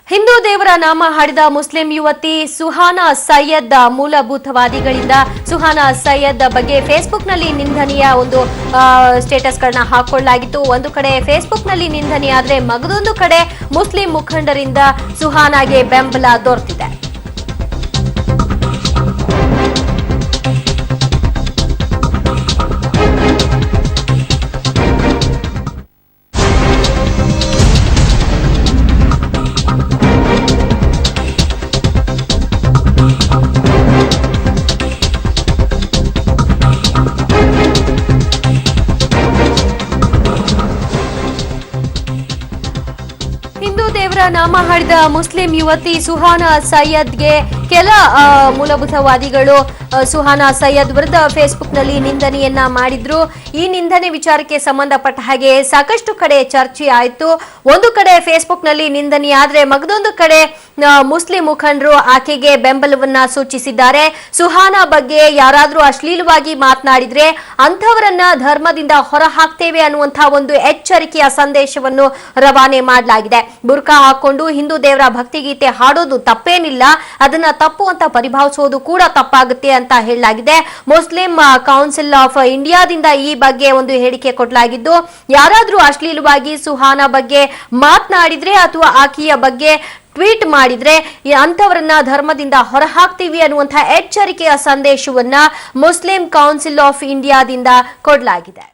ಹಿಂದೂ ದೇವರ ನಾಮ ಹಾಡಿದ ಮುಸ್ಲಿಂ ಯುವತಿ ಸುಹಾನಾ ಸೈಯದ್ ಮೂಲಭೂತವಾದಿಗಳಿಂದ ಸುಹಾನಾ ಸೈಯದ್ ಬಗ್ಗೆ ಫೇಸ್ಬುಕ್ನಲ್ಲಿ ನಿಂದನೀಯ ಒಂದು ಸ್ಟೇಟಸ್ಗಳನ್ನ ಹಾಕೊಳ್ಳಲಾಗಿತ್ತು. ಒಂದು ಕಡೆ ಫೇಸ್ಬುಕ್ನಲ್ಲಿ ನಿಂದನೀಯ ಆದರೆ ಮಗದೊಂದು ಕಡೆ ಮುಸ್ಲಿಂ ಮುಖಂಡರಿಂದ ಸುಹಾನಾಗೆ ಬೆಂಬಲ ದೊರೆತಿದೆ. ಹಿಂದೂ ದೇವರ ನಾಮ ಹಾಡಿದ ಮುಸ್ಲಿಂ ಯುವತಿ ಸುಹಾನಾ ಸೈಯದ್ಗೆ ಕೆಲ ಮೂಲಭೂತವಾದಿಗಳು ಸುಹಾನಾ ಸೈಯದ್ ವಿರುದ್ಧ ಫೇಸ್ಬುಕ್ನಲ್ಲಿ ನಿಂದನೆಯನ್ನ ಮಾಡಿದ್ರು. ಈ ನಿಂದನೆ ವಿಚಾರಕ್ಕೆ ಸಂಬಂಧಪಟ್ಟ ಹಾಗೆ ಸಾಕಷ್ಟು ಕಡೆ ಚರ್ಚೆ ಆಯಿತು. ಒಂದು ಕಡೆ ಫೇಸ್ಬುಕ್ನಲ್ಲಿ ನಿಂದನೆ ಆದ್ರೆ ಮಗದೊಂದು ಕಡೆ ಮುಸ್ಲಿಂ ಮುಖಂಡರು ಆಕೆಗೆ ಬೆಂಬಲವನ್ನ ಸೂಚಿಸಿದ್ದಾರೆ. ಸುಹಾನಾ ಬಗ್ಗೆ ಯಾರಾದ್ರೂ ಅಶ್ಲೀಲವಾಗಿ ಮಾತನಾಡಿದ್ರೆ ಅಂಥವರನ್ನ ಧರ್ಮದಿಂದ ಹೊರ ಹಾಕ್ತೇವೆ ಅನ್ನುವಂತಹ ಒಂದು ಎಚ್ಚರಿಕೆಯ ಸಂದೇಶವನ್ನು ರವಾನೆ ಮಾಡಲಾಗಿದೆ. ಬುರ್ಕಾ ಹಾಕೊಂಡು ಹಿಂದೂ ದೇವರ ಭಕ್ತಿಗೀತೆ ಹಾಡೋದು ತಪ್ಪೇನಿಲ್ಲ, ಅದನ್ನ ತಪ್ಪು ಅಂತ ಪರಿಭಾವಿಸೋದು ಕೂಡ ತಪ್ಪಾಗುತ್ತೆ ಅಂತ ಹೇಳಲಾಗಿದೆ. ಮುಸ್ಲಿಂ ಕೌನ್ಸಿಲ್ ಆಫ್ ಇಂಡಿಯಾದಿಂದ ಈ ಬಗ್ಗೆ ಒಂದು ಹೇಳಿಕೆ ಕೊಡಲಾಗಿದ್ದು, ಯಾರಾದ್ರೂ ಅಶ್ಲೀಲವಾಗಿ ಸುಹಾನಾ ಬಗ್ಗೆ ಮಾತನಾಡಿದ್ರೆ ಅಥವಾ ಆಕೆಯ ಬಗ್ಗೆ ಟ್ವೀಟ್ ಮಾಡಿದ್ರೆ ಅಂತವರನ್ನ ಧರ್ಮದಿಂದ ಹೊರಹಾಕ್ತೀವಿ ಅನ್ನುವಂತಹ ಎಚ್ಚರಿಕೆಯ ಸಂದೇಶವನ್ನ ಮುಸ್ಲಿಂ ಕೌನ್ಸಿಲ್ ಆಫ್ ಇಂಡಿಯಾದಿಂದ ಕೊಡಲಾಗಿದೆ.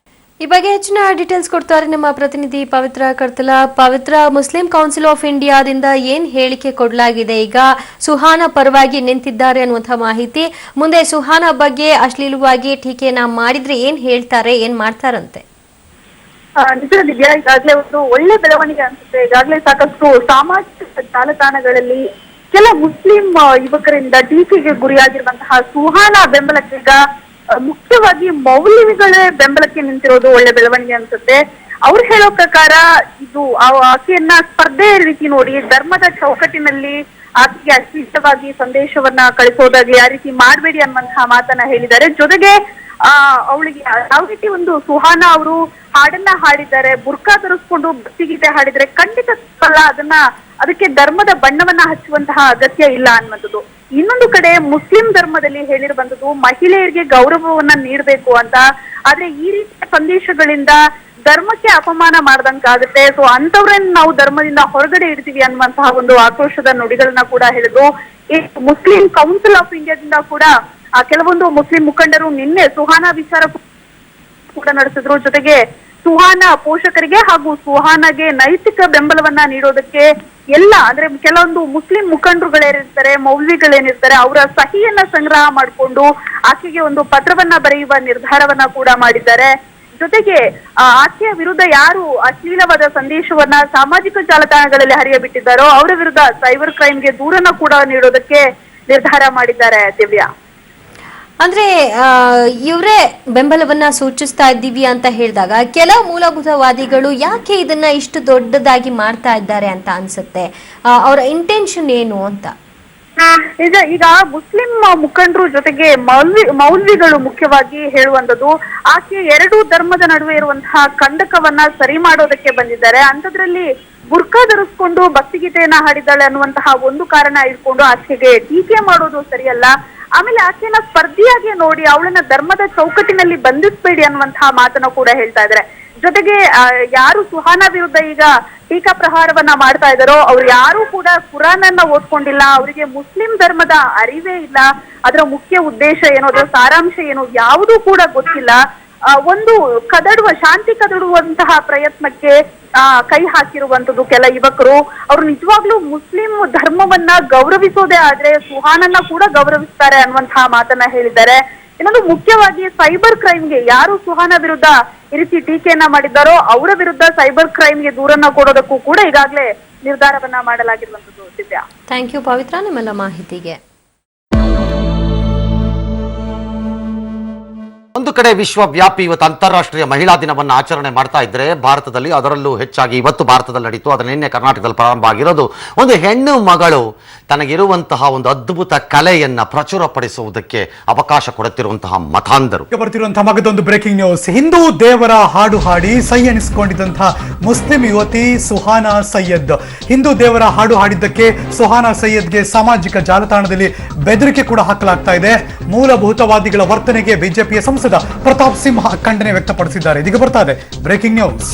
ಈ ಬಗ್ಗೆ ಹೆಚ್ಚಿನ ಡೀಟೇಲ್ಸ್ ಕೊಡ್ತಾರೆ ನಮ್ಮ ಪ್ರತಿನಿಧಿ ಪವಿತ್ರ ಕರ್ತಲ. ಪವಿತ್ರ, ಮುಸ್ಲಿಂ ಕೌನ್ಸಿಲ್ ಆಫ್ ಇಂಡಿಯಾದಿಂದ ಏನ್ ಹೇಳಿಕೆ ಕೊಡಲಾಗಿದೆ? ಈಗ ಸುಹಾನಾ ಪರವಾಗಿ ನಿಂತಿದ್ದಾರೆ ಅನ್ನುವಂತಹ ಮಾಹಿತಿ. ಮುಂದೆ ಸುಹಾನಾ ಬಗ್ಗೆ ಅಶ್ಲೀಲವಾಗಿ ಟೀಕೆಯನ್ನ ಮಾಡಿದ್ರೆ ಏನ್ ಹೇಳ್ತಾರೆ, ಏನ್ ಮಾಡ್ತಾರಂತೆ? ನಿಜ ದಿವ್ಯಾ, ಈಗಾಗಲೇ ಒಂದು ಒಳ್ಳೆ ಬೆಳವಣಿಗೆ ಅನ್ಸುತ್ತೆ. ಈಗಾಗಲೇ ಸಾಕಷ್ಟು ಸಾಮಾಜಿಕ ಜಾಲತಾಣಗಳಲ್ಲಿ ಕೆಲ ಮುಸ್ಲಿಂ ಯುವಕರಿಂದ ಟೀಕೆಗೆ ಗುರಿಯಾಗಿರುವಂತಹ ಸುಹಾನಾ ಬೆಂಬಲಕ್ಕೆ ಈಗ ಮುಖ್ಯವಾಗಿ ಮೌಲ್ವಿಗಳೇ ಬೆಂಬಲಕ್ಕೆ ನಿಂತಿರೋದು ಒಳ್ಳೆ ಬೆಳವಣಿಗೆ ಅನ್ಸುತ್ತೆ. ಅವ್ರು ಹೇಳೋ ಪ್ರಕಾರ ಇದು ಆಕೆಯನ್ನ ಸ್ಪರ್ಧೆ ರೀತಿ ನೋಡಿ ಧರ್ಮದ ಚೌಕಟ್ಟಿನಲ್ಲಿ ಆಕೆಗೆ ಅಶ್ಲೀಲವಾಗಿ ಸಂದೇಶವನ್ನ ಕಳಿಸೋದಾಗ್ಲಿ ಆ ರೀತಿ ಮಾಡಬೇಡಿ ಅನ್ನುವಂತಹ ಮಾತನ್ನ ಹೇಳಿದ್ದಾರೆ. ಜೊತೆಗೆ ಅವಳಿಗೆ ಯಾವ ರೀತಿ ಒಂದು ಸುಹಾನಾ ಅವರು ಹಾಡನ್ನ ಹಾಡಿದ್ದಾರೆ, ಬುರ್ಕಾ ಧರಿಸ್ಕೊಂಡು ಭಕ್ತಿಗೀತೆ ಹಾಡಿದ್ರೆ ಖಂಡಿತ ಅಲ್ಲ, ಅದಕ್ಕೆ ಧರ್ಮದ ಬಣ್ಣವನ್ನ ಹಚ್ಚುವಂತಹ ಅಗತ್ಯ ಇಲ್ಲ ಅನ್ನುವಂಥದ್ದು. ಇನ್ನೊಂದು ಕಡೆ ಮುಸ್ಲಿಂ ಧರ್ಮದಲ್ಲಿ ಹೇಳಿರುವಂತದ್ದು ಮಹಿಳೆಯರಿಗೆ ಗೌರವವನ್ನ ನೀಡಬೇಕು ಅಂತ. ಆದ್ರೆ ಈ ರೀತಿಯ ಸಂದೇಶಗಳಿಂದ ಧರ್ಮಕ್ಕೆ ಅಪಮಾನ ಮಾಡ್ದಂಗಾಗುತ್ತೆ. ಸೊ ಅಂತವ್ರನ್ನ ನಾವು ಧರ್ಮದಿಂದ ಹೊರಗಡೆ ಇಡ್ತೀವಿ ಅನ್ನುವಂತಹ ಒಂದು ಆಕ್ರೋಶದ ನುಡಿಗಳನ್ನ ಕೂಡ ಹೇಳಿದ್ರು. ಈ ಮುಸ್ಲಿಂ ಕೌನ್ಸಿಲ್ ಆಫ್ ಇಂಡಿಯಾದಿಂದ ಕೂಡ ಕೆಲವೊಂದು ಮುಸ್ಲಿಂ ಮುಖಂಡರು ನಿನ್ನೆ ಸುಹಾನಾ ವಿಚಾರ ಕೂಡ ನಡೆಸಿದ್ರು. ಜೊತೆಗೆ ಸುಹಾನಾ ಪೋಷಕರಿಗೆ ಹಾಗೂ ಸುಹಾನಾಗೆ ನೈತಿಕ ಬೆಂಬಲವನ್ನ ನೀಡೋದಕ್ಕೆ ಎಲ್ಲ ಅಂದ್ರೆ ಕೆಲವೊಂದು ಮುಸ್ಲಿಂ ಮುಖಂಡರುಗಳೇನಿರ್ತಾರೆ, ಮೌಲ್ವಿಗಳೇನಿರ್ತಾರೆ, ಅವರ ಸಹಿಯನ್ನ ಸಂಗ್ರಹ ಮಾಡಿಕೊಂಡು ಆಕೆಗೆ ಒಂದು ಪತ್ರವನ್ನ ಬರೆಯುವ ನಿರ್ಧಾರವನ್ನ ಕೂಡ ಮಾಡಿದ್ದಾರೆ. ಜೊತೆಗೆ ಆಕೆಯ ವಿರುದ್ಧ ಯಾರು ಅಶ್ಲೀಲವಾದ ಸಂದೇಶವನ್ನ ಸಾಮಾಜಿಕ ಜಾಲತಾಣಗಳಲ್ಲಿ ಹರಿಯಬಿಟ್ಟಿದ್ದಾರೋ ಅವರ ವಿರುದ್ಧ ಸೈಬರ್ ಕ್ರೈಮ್ಗೆ ದೂರನ್ನ ಕೂಡ ನೀಡೋದಕ್ಕೆ ನಿರ್ಧಾರ ಮಾಡಿದ್ದಾರೆ. ದಿವ್ಯಾ, ಅಂದ್ರೆ ಇವರೇ ಬೆಂಬಲವನ್ನ ಸೂಚಿಸ್ತಾ ಇದ್ದೀವಿ ಅಂತ ಹೇಳಿದಾಗ ಕೆಲವು ಮೂಲಭೂತವಾದಿಗಳು ಯಾಕೆ ಇದನ್ನ ಇಷ್ಟು ದೊಡ್ಡದಾಗಿ ಮಾಡ್ತಾ ಇದ್ದಾರೆ ಅಂತ ಅನ್ಸುತ್ತೆ. ಅವರ ಇಂಟೆನ್ಷನ್ ಏನು ಅಂತ? ಈಗ ಮುಸ್ಲಿಂ ಮುಖಂಡರು ಜೊತೆಗೆ ಮೌಲ್ವಿಗಳು ಮುಖ್ಯವಾಗಿ ಹೇಳುವಂತದ್ದು ಆಕೆ ಎರಡು ಧರ್ಮದ ನಡುವೆ ಇರುವಂತಹ ಕಂದಕವನ್ನ ಸರಿ ಮಾಡೋದಕ್ಕೆ ಬಂದಿದ್ದಾರೆ. ಅಂಥದ್ರಲ್ಲಿ ಬುರ್ಕಾ ಧರಿಸ್ಕೊಂಡು ಭಕ್ತಿಗೀತೆಯನ್ನ ಹಾಡಿದ್ದಾಳೆ ಅನ್ನುವಂತಹ ಒಂದು ಕಾರಣ ಇಟ್ಕೊಂಡು ಆಕೆಗೆ ಟೀಕೆ ಮಾಡೋದು ಸರಿಯಲ್ಲ. ಆಮೇಲೆ ಆಕೆಯನ್ನ ಸ್ಪರ್ಧಿಯಾಗಿ ನೋಡಿ ಅವಳನ್ನ ಧರ್ಮದ ಚೌಕಟ್ಟಿನಲ್ಲಿ ಬಂಧಿಸಬೇಡಿ ಅನ್ನುವಂತಹ ಮಾತನ್ನ ಕೂಡ ಹೇಳ್ತಾ ಇದ್ದಾರೆ. ಜೊತೆಗೆ ಯಾರು ಸುಹಾನಾ ವಿರುದ್ಧ ಈಗ ಟೀಕಾ ಪ್ರಹಾರವನ್ನ ಮಾಡ್ತಾ ಇದ್ದಾರೋ ಅವ್ರು ಯಾರು ಕೂಡ ಕುರಾನನ್ನ ಓದ್ಕೊಂಡಿಲ್ಲ, ಅವರಿಗೆ ಮುಸ್ಲಿಂ ಧರ್ಮದ ಅರಿವೇ ಇಲ್ಲ, ಅದರ ಮುಖ್ಯ ಉದ್ದೇಶ ಏನು, ಅದರ ಸಾರಾಂಶ ಏನು ಯಾವುದೂ ಕೂಡ ಗೊತ್ತಿಲ್ಲ. ಒಂದು ಶಾಂತಿ ಕದಡುವಂತಹ ಪ್ರಯತ್ನಕ್ಕೆ ಕೈ ಹಾಕಿರುವಂತದ್ದು ಕೆಲ ಯುವಕರು. ಅವರು ನಿಜವಾಗ್ಲೂ ಮುಸ್ಲಿಂ ಧರ್ಮವನ್ನ ಗೌರವಿಸೋದೇ ಆದ್ರೆ ಸುಹಾನನ್ನ ಕೂಡ ಗೌರವಿಸ್ತಾರೆ ಅನ್ನುವಂತಹ ಮಾತನ್ನ ಹೇಳಿದ್ದಾರೆ. ಇನ್ನೊಂದು ಮುಖ್ಯವಾಗಿ ಸೈಬರ್ ಕ್ರೈಮ್ಗೆ ಯಾರು ಸುಹಾನಾ ವಿರುದ್ಧ ಈ ರೀತಿ ಟೀಕೆಯನ್ನ ಮಾಡಿದ್ದಾರೋ ಅವರ ವಿರುದ್ಧ ಸೈಬರ್ ಕ್ರೈಮ್ಗೆ ದೂರನ್ನ ಕೊಡೋದಕ್ಕೂ ಕೂಡ ಈಗಾಗಲೇ ನಿರ್ಧಾರವನ್ನ ಮಾಡಲಾಗಿರುವಂತದ್ದು. ದಿವ್ಯಾ, ಥ್ಯಾಂಕ್ ಯು ಪವಿತ್ರ ನಿಮ್ಮೆಲ್ಲ ಮಾಹಿತಿಗೆ. ಒಂದು ಕಡೆ ವಿಶ್ವವ್ಯಾಪಿ ಇವತ್ತು ಅಂತಾರಾಷ್ಟ್ರೀಯ ಮಹಿಳಾ ದಿನವನ್ನು ಆಚರಣೆ ಮಾಡ್ತಾ ಇದ್ರೆ ಭಾರತದಲ್ಲಿ, ಅದರಲ್ಲೂ ಹೆಚ್ಚಾಗಿ ಇವತ್ತು ಭಾರತದಲ್ಲಿ ನಡೀತು, ಅದರ ನಿನ್ನೆ ಕರ್ನಾಟಕದಲ್ಲಿ ಪ್ರಾರಂಭ ಆಗಿರೋದು, ಒಂದು ಹೆಣ್ಣು ಮಗಳು ತನಗಿರುವಂತಹ ಒಂದು ಅದ್ಭುತ ಕಲೆಯನ್ನ ಪ್ರಚುರಪಡಿಸುವುದಕ್ಕೆ ಅವಕಾಶ ಕೊಡುತ್ತಿರುವಂತಹ ಮತಾಂಧರು. ಬರ್ತಿರುವಂತಹ ಮಗದೊಂದು ಬ್ರೇಕಿಂಗ್ ನ್ಯೂಸ್. ಹಿಂದೂ ದೇವರ ಹಾಡು ಹಾಡಿ ಸೈ ಎನಿಸಿಕೊಂಡಿದ್ದಂತಹ ಮುಸ್ಲಿಂ ಯುವತಿ ಸುಹಾನಾ ಸೈಯದ್. ಹಿಂದೂ ದೇವರ ಹಾಡು ಹಾಡಿದ್ದಕ್ಕೆ ಸುಹಾನಾ ಸೈಯದ್ಗೆ ಸಾಮಾಜಿಕ ಜಾಲತಾಣದಲ್ಲಿ ಬೆದರಿಕೆ ಕೂಡ ಹಾಕಲಾಗ್ತಾ ಇದೆ. ಮೂಲಭೂತವಾದಿಗಳ ವರ್ತನೆಗೆ ಬಿಜೆಪಿಯ ಸಂಸದ ಪ್ರತಾಪ್ ಸಿಂಹ ಖಂಡನೆ ವ್ಯಕ್ತಪಡಿಸಿದ್ದಾರೆ. ಇದೀಗ ಬರ್ತಾ ಇದೆ ಬ್ರೇಕಿಂಗ್ ನ್ಯೂಸ್.